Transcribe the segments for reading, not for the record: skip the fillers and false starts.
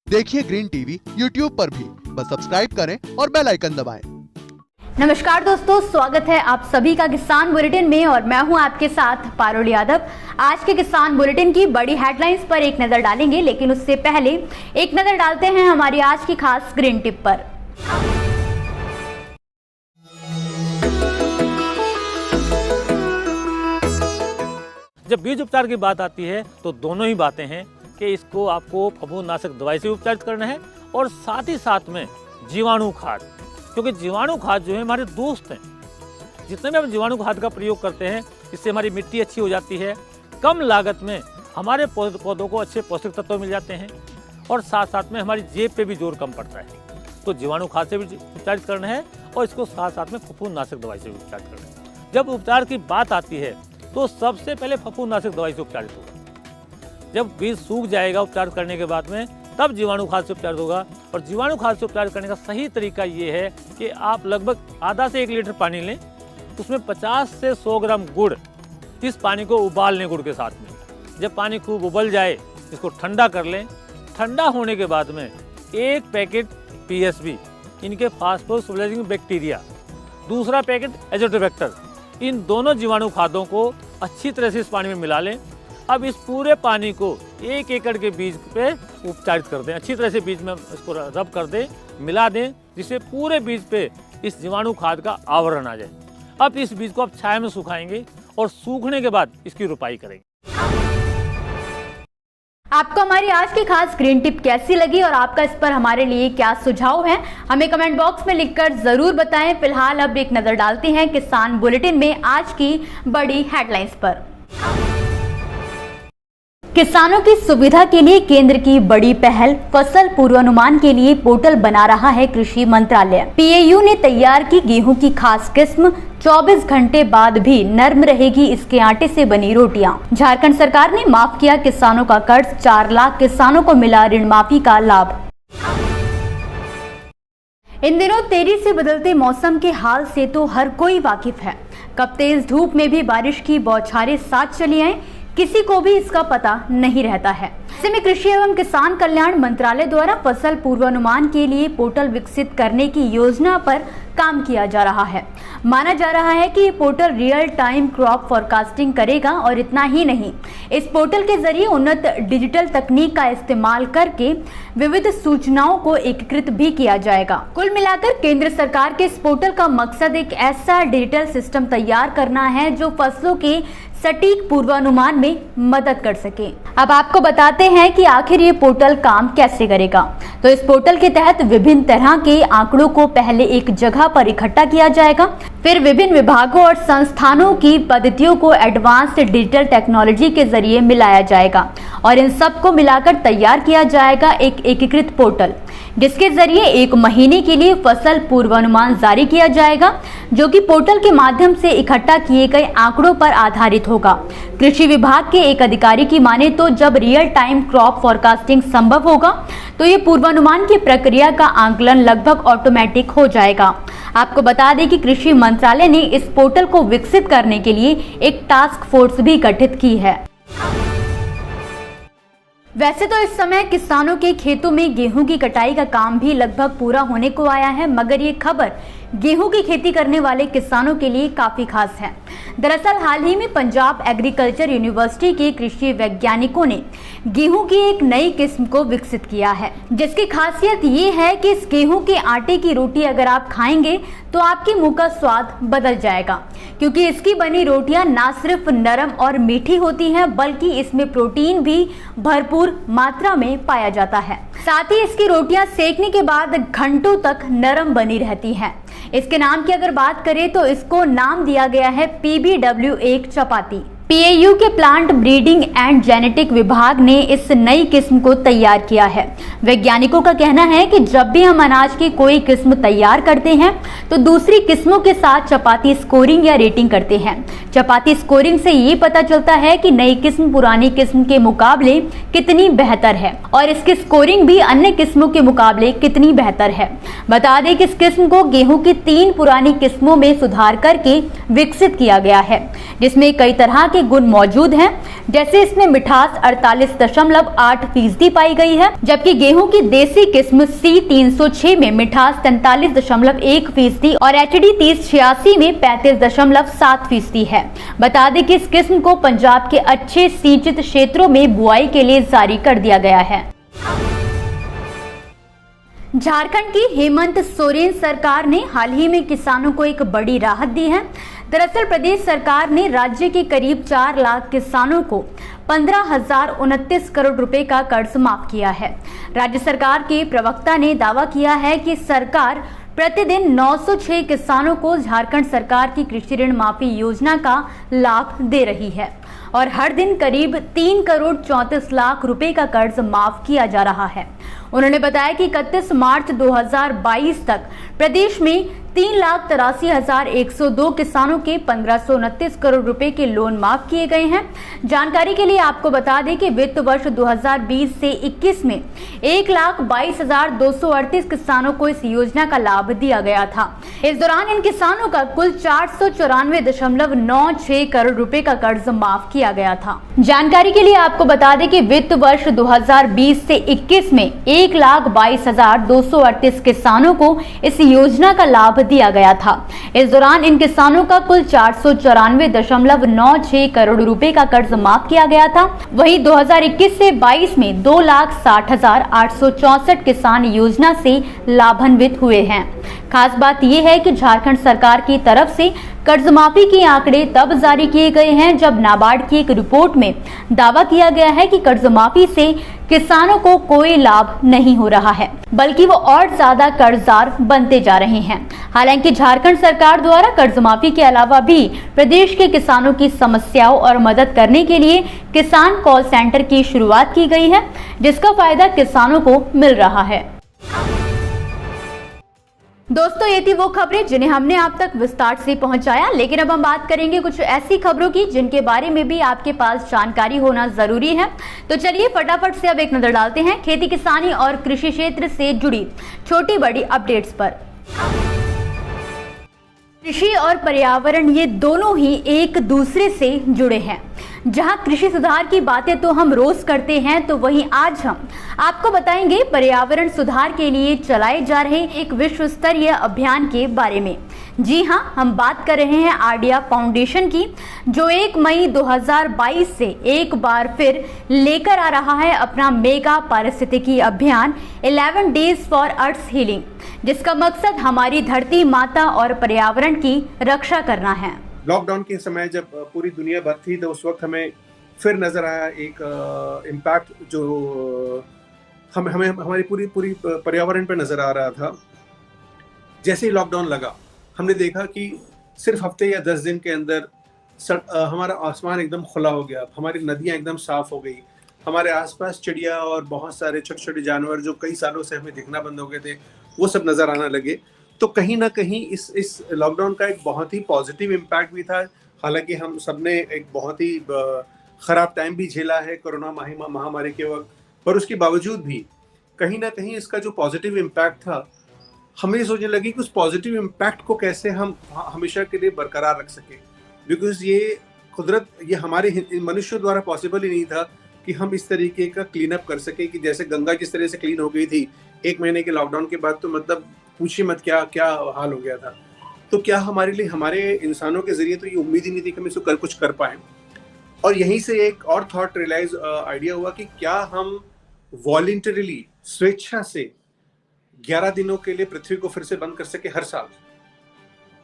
देखिए green TV YouTube पर भी, बस सब्सक्राइब करें और बेल आइकन दबाएं। नमस्कार दोस्तों, स्वागत है आप सभी का किसान बुलेटिन में और मैं हूं आपके साथ पारुल यादव। आज के किसान बुलेटिन की बड़ी हेडलाइंस पर एक नजर डालेंगे, लेकिन उससे पहले एक नजर डालते हैं हमारी आज की खास ग्रीन टिप पर। जब बीज उपचार की बात आती है तो दोनों ही बातें हैं कि इसको आपको फफूंदनाशक दवाई से उपचारित करना है और साथ ही साथ में जीवाणु खाद, क्योंकि जीवाणु खाद जो है हमारे दोस्त हैं। जितने भी हम जीवाणु खाद का प्रयोग करते हैं इससे हमारी मिट्टी अच्छी हो जाती है, कम लागत में हमारे पौधों को अच्छे पौष्टिक तत्व मिल जाते हैं और साथ साथ में हमारी जेब पे भी जोर कम पड़ता है। तो जीवाणु खाद से भी उपचारित करना है और इसको साथ साथ में फफूंदनाशक दवाई से भी उपचारित करना है। जब उपचार की बात आती है तो सबसे पहले फफूंदनाशक दवाई से उपचारित होगा। जब बीज सूख जाएगा उपचार करने के बाद में, तब जीवाणु खाद से उपचार होगा। और जीवाणु खाद से उपचार करने का सही तरीका ये है कि आप लगभग आधा से 1 लीटर पानी लें, उसमें 50 से 100 ग्राम गुड़, इस पानी को उबाल लें गुड़ के साथ में। जब पानी खूब उबल जाए इसको ठंडा कर लें। ठंडा होने के बाद में 1 पैकेट PSB, इनके फास्फोस्फोराइजिंग बैक्टीरिया, दूसरा पैकेट एजोटोबैक्टर, इन दोनों जीवाणु खादों को अच्छी तरह से इस पानी में मिला लें। अब इस पूरे पानी को 1 एकड़ के बीज पे उपचारित कर दें। अच्छी तरह से बीज में इसको रब कर दें, मिला दें, जिससे पूरे बीज पे इस जीवाणु खाद का आवरण आ जाए। अब इस बीज को आप छाया में सुखाएंगे और सूखने के बाद इसकी रुपाई करेंगे। आपको हमारी आज की खास ग्रीन टिप कैसी लगी और आपका इस पर हमारे लिए क्या सुझाव है, हमें कमेंट बॉक्स में लिखकर जरूर बताएं। फिलहाल अब एक नजर डालते हैं किसान बुलेटिन में आज की बड़ी हेडलाइंस पर। किसानों की सुविधा के लिए केंद्र की बड़ी पहल, फसल पूर्वानुमान के लिए पोर्टल बना रहा है कृषि मंत्रालय। PAU ने तैयार की गेहूं की खास किस्म, 24 घंटे बाद भी नर्म रहेगी इसके आटे से बनी रोटियां। झारखंड सरकार ने माफ किया किसानों का कर्ज, 4 लाख किसानों को मिला ऋण माफी का लाभ। इन दिनों तेजी से बदलते मौसम के हाल से तो हर कोई वाकिफ है। कब तेज धूप में भी बारिश की बौछारें साथ चली आए, किसी को भी इसका पता नहीं रहता है। ऐसे में कृषि एवं किसान कल्याण मंत्रालय द्वारा फसल पूर्वानुमान के लिए पोर्टल विकसित करने की योजना पर काम किया जा रहा है। माना जा रहा है कि ये portal real time crop forecasting करेगा और इतना ही नहीं, इस पोर्टल के जरिए उन्नत डिजिटल तकनीक का इस्तेमाल करके विविध सूचनाओं को एकीकृत भी किया जाएगा। कुल मिलाकर केंद्र सरकार के इस पोर्टल का मकसद एक ऐसा डिजिटल सिस्टम तैयार करना है जो फसलों के सटीक पूर्वानुमान में मदद कर सके। अब आपको बताते हैं कि आखिर ये पोर्टल काम कैसे करेगा। तो इस पोर्टल के तहत विभिन्न तरह के आंकड़ों को पहले एक जगह पर इकट्ठा किया जाएगा, फिर विभिन्न विभागों और संस्थानों की पद्धतियों को एडवांस्ड डिजिटल टेक्नोलॉजी के जरिए मिलाया जाएगा और इन सब को मिलाकर तैयार किया जाएगा एक एकीकृत पोर्टल, जिसके जरिए 1 महीने के लिए फसल पूर्वानुमान जारी किया जाएगा, जो कि पोर्टल के माध्यम से इकट्ठा किए गए आंकड़ों पर आधारित होगा। कृषि विभाग के एक अधिकारी की माने तो जब रियल टाइम क्रॉप फोरकास्टिंग संभव होगा तो ये पूर्वानुमान की प्रक्रिया का आंकलन लगभग ऑटोमेटिक हो जाएगा। आपको बता दें कि कृषि मंत्रालय ने इस पोर्टल को विकसित करने के लिए एक टास्क फोर्स भी गठित की है। वैसे तो इस समय किसानों के खेतों में गेहूं की कटाई का काम भी लगभग पूरा होने को आया है, मगर ये खबर गेहूं की खेती करने वाले किसानों के लिए काफी खास है। दरअसल हाल ही में पंजाब एग्रीकल्चर यूनिवर्सिटी के कृषि वैज्ञानिकों ने गेहूं की एक नई किस्म को विकसित किया है, जिसकी खासियत ये है कि इस गेहूं के आटे की रोटी अगर आप खाएंगे तो आपके मुंह का स्वाद बदल जाएगा, क्योंकि इसकी बनी रोटियां ना सिर्फ नरम और मीठी होती हैं, बल्कि इसमें प्रोटीन भी भरपूर मात्रा में पाया जाता है। साथ ही इसकी रोटियां सेकने के बाद घंटों तक नरम बनी रहती हैं। इसके नाम की अगर बात करें तो इसको नाम दिया गया है PBW1 चपाती। PAU के प्लांट ब्रीडिंग एंड जेनेटिक विभाग ने इस नई किस्म को तैयार किया है। वैज्ञानिकों का कहना है कि जब भी हम अनाज की कोई किस्म तैयार करते हैं तो दूसरी किस्मों के साथ चपाती स्कोरिंग या रेटिंग करते हैं। चपाती स्कोरिंग से ये पता चलता है कि नई किस्म पुरानी किस्म के मुकाबले कितनी बेहतर है और इसकी स्कोरिंग भी अन्य किस्मों के मुकाबले कितनी बेहतर है। बता दें कि इस किस्म को गेहूं की 3 पुरानी किस्मों में सुधार करके विकसित किया गया है, जिसमें कई तरह के के गुण मौजूद हैं। जैसे इसमें मिठास 48.8% पाई गई है, जबकि गेहूं की देसी किस्म C306 में मिठास 43.1% और HD 3086 में 35.7% है। बता दें कि इस किस्म को पंजाब के अच्छे सिंचित क्षेत्रों में बुआई के लिए जारी कर दिया गया है। झारखंड की हेमंत सोरेन सरकार ने हाल ही में किसानों को एक बड़ी राहत दी है। दरअसल प्रदेश सरकार ने राज्य के करीब 4 लाख किसानों को 15,029 करोड़ रुपए का कर्ज माफ किया है। राज्य सरकार के प्रवक्ता ने दावा किया है कि सरकार प्रतिदिन 906 किसानों को झारखंड सरकार की कृषि ऋण माफी योजना का लाभ दे रही है और हर दिन करीब 3 करोड़ 34 लाख रुपए का कर्ज माफ किया जा रहा है। उन्होंने बताया कि 31 मार्च 2022 तक प्रदेश में 3,83,102 किसानों के 1529 करोड़ रुपए के लोन माफ किए गए हैं। जानकारी के लिए आपको बता दें कि वित्त वर्ष 2020 से 21 में 1,22,238 किसानों को इस योजना का लाभ दिया गया था। इस दौरान इन किसानों का कुल 494.96 करोड़ रुपए का कर्ज माफ किया गया था। जानकारी के लिए आपको बता दें कि वित्त वर्ष 2020 से 21 में 1,22,238 किसानों को इस योजना का लाभ दिया गया था। इस दौरान इन किसानों का कुल 494.96 करोड़ रुपए का कर्ज माफ किया गया था। वहीं 2021 से 22 में 2,60,864 किसान योजना से लाभान्वित हुए हैं। खास बात यह है कि झारखंड सरकार की तरफ से कर्ज माफी के आंकड़े तब जारी किए गए हैं जब नाबार्ड की एक रिपोर्ट में दावा किया गया है कि कर्ज माफी से किसानों को कोई लाभ नहीं हो रहा है, बल्कि वो और ज्यादा कर्जदार बनते जा रहे हैं। हालांकि झारखंड सरकार द्वारा कर्ज माफी के अलावा भी प्रदेश के किसानों की समस्याओं और मदद करने के लिए किसान कॉल सेंटर की शुरुआत की गई है, जिसका फायदा किसानों को मिल रहा है। दोस्तों, ये थी वो खबरें जिन्हें हमने आप तक विस्तार से पहुंचाया, लेकिन अब हम बात करेंगे कुछ ऐसी खबरों की जिनके बारे में भी आपके पास जानकारी होना जरूरी है। तो चलिए फटाफट से अब एक नजर डालते हैं खेती किसानी और कृषि क्षेत्र से जुड़ी छोटी बड़ी अपडेट्स पर। कृषि और पर्यावरण ये दोनों ही एक दूसरे से जुड़े हैं। जहां कृषि सुधार की बातें तो हम रोज करते हैं, तो वहीं आज हम आपको बताएंगे पर्यावरण सुधार के लिए चलाए जा रहे एक विश्व स्तरीय अभियान के बारे में। जी हां, हम बात कर रहे हैं आर्डिया फाउंडेशन की, जो 1 मई 2022 से एक बार फिर लेकर आ रहा है अपना मेगा पारिस्थितिकी अभियान 11 डेज फॉर अर्थ हीलिंग, जिसका मकसद हमारी धरती माता और पर्यावरण की रक्षा करना है। लॉकडाउन के समय जब पूरी दुनिया बंद थी, तो उस वक्त हमें फिर नजर आया एक इम्पैक्ट जो हमें हमारी पूरी पर्यावरण पे नजर आ रहा था। जैसे ही लॉकडाउन लगा, हमने देखा कि सिर्फ हफ्ते या 10 दिन के अंदर हमारा आसमान एकदम खुला हो गया, हमारी नदियां एकदम साफ हो गई, हमारे आसपास चिड़िया और बहुत सारे छोटे छोटे जानवर जो कई सालों से हमें दिखना बंद हो गए थे, वो सब नजर आना लगे। तो कहीं ना कहीं इस लॉकडाउन का एक बहुत ही पॉजिटिव इम्पैक्ट भी था। हालांकि हम सबने एक बहुत ही ख़राब टाइम भी झेला है कोरोना महामारी के वक्त, पर उसके बावजूद भी कहीं ना कहीं इसका जो पॉजिटिव इम्पैक्ट था, हमें सोचने लगी कि उस पॉजिटिव इम्पैक्ट को कैसे हम हमेशा के लिए बरकरार रख सकें। बिकॉज ये कुदरत, ये हमारे मनुष्यों द्वारा पॉसिबल ही नहीं था कि हम इस तरीके का क्लीन अप कर सके कि जैसे गंगा जिस तरह से क्लीन हो गई थी 1 महीने के लॉकडाउन के बाद, तो मतलब पूछिए मत क्या हाल हो गया था। तो क्या हमारे लिए, हमारे इंसानों के जरिए तो ये उम्मीद ही नहीं थी कि हम इसको कुछ कर पाए। और यहीं से एक और थॉट रियलाइज आइडिया हुआ कि क्या हम वॉलंटरीली, स्वेच्छा से 11 दिनों के लिए पृथ्वी को फिर से बंद कर सके हर साल।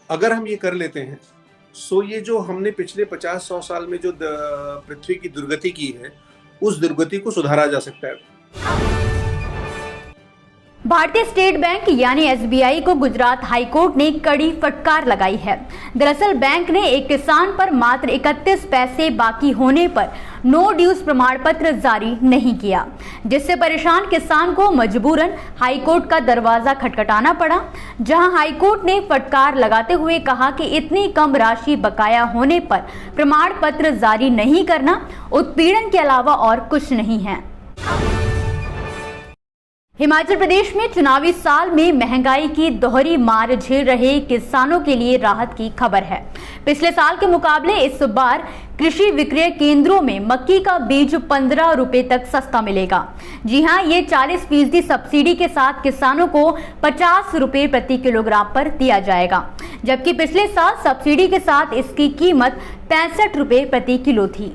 अगर हम ये कर लेते हैं, सो ये जो हमने पिछले 50-100 साल में जो पृथ्वी की दुर्गति की है, उस दुर्गति को सुधारा जा सकता है। भारतीय स्टेट बैंक यानी SBI को गुजरात हाईकोर्ट ने कड़ी फटकार लगाई है। दरअसल बैंक ने एक किसान पर मात्र 31 पैसे बाकी होने पर नो ड्यूज प्रमाण पत्र जारी नहीं किया, जिससे परेशान किसान को मजबूरन हाईकोर्ट का दरवाजा खटखटाना पड़ा, जहां हाईकोर्ट ने फटकार लगाते हुए कहा कि इतनी कम राशि बकाया होने पर प्रमाण पत्र जारी नहीं करना उत्पीड़न के अलावा और कुछ नहीं है। हिमाचल प्रदेश में चुनावी साल में महंगाई की दोहरी मार झेल रहे किसानों के लिए राहत की खबर है। पिछले साल के मुकाबले इस बार कृषि विक्रय केंद्रों में मक्की का बीज 15 रुपए तक सस्ता मिलेगा। जी हां, ये 40% सब्सिडी के साथ किसानों को 50 रुपए प्रति किलोग्राम पर दिया जाएगा, जबकि पिछले साल सब्सिडी के साथ इसकी कीमत 65 रुपए प्रति किलो थी।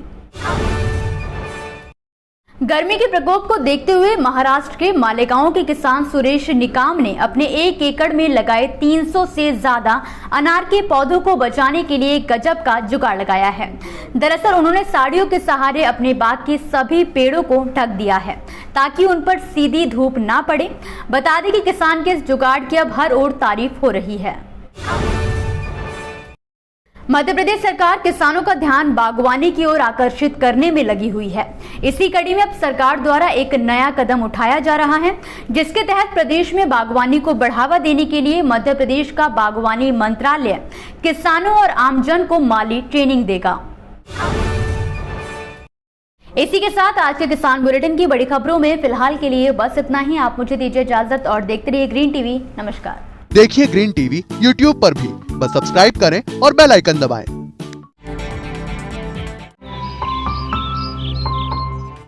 गर्मी के प्रकोप को देखते हुए महाराष्ट्र के मालेगांव के किसान सुरेश निकाम ने अपने 1 एकड़ में लगाए 300 से ज्यादा अनार के पौधों को बचाने के लिए गजब का जुगाड़ लगाया है। दरअसल उन्होंने साड़ियों के सहारे अपने बाग के सभी पेड़ों को ढक दिया है ताकि उन पर सीधी धूप ना पड़े। बता दें कि किसान के इस जुगाड़ की अब हर ओर तारीफ हो रही है। मध्य प्रदेश सरकार किसानों का ध्यान बागवानी की ओर आकर्षित करने में लगी हुई है। इसी कड़ी में अब सरकार द्वारा एक नया कदम उठाया जा रहा है, जिसके तहत प्रदेश में बागवानी को बढ़ावा देने के लिए मध्य प्रदेश का बागवानी मंत्रालय किसानों और आमजन को माली ट्रेनिंग देगा। इसी के साथ आज के किसान बुलेटिन की बड़ी खबरों में फिलहाल के लिए बस इतना ही। आप मुझे दीजिए इजाजत और देखते रहिए ग्रीन टीवी। नमस्कार। देखिए ग्रीन टीवी यूट्यूब पर भी, बस सब्सक्राइब करें और बेल आइकन दबाएं।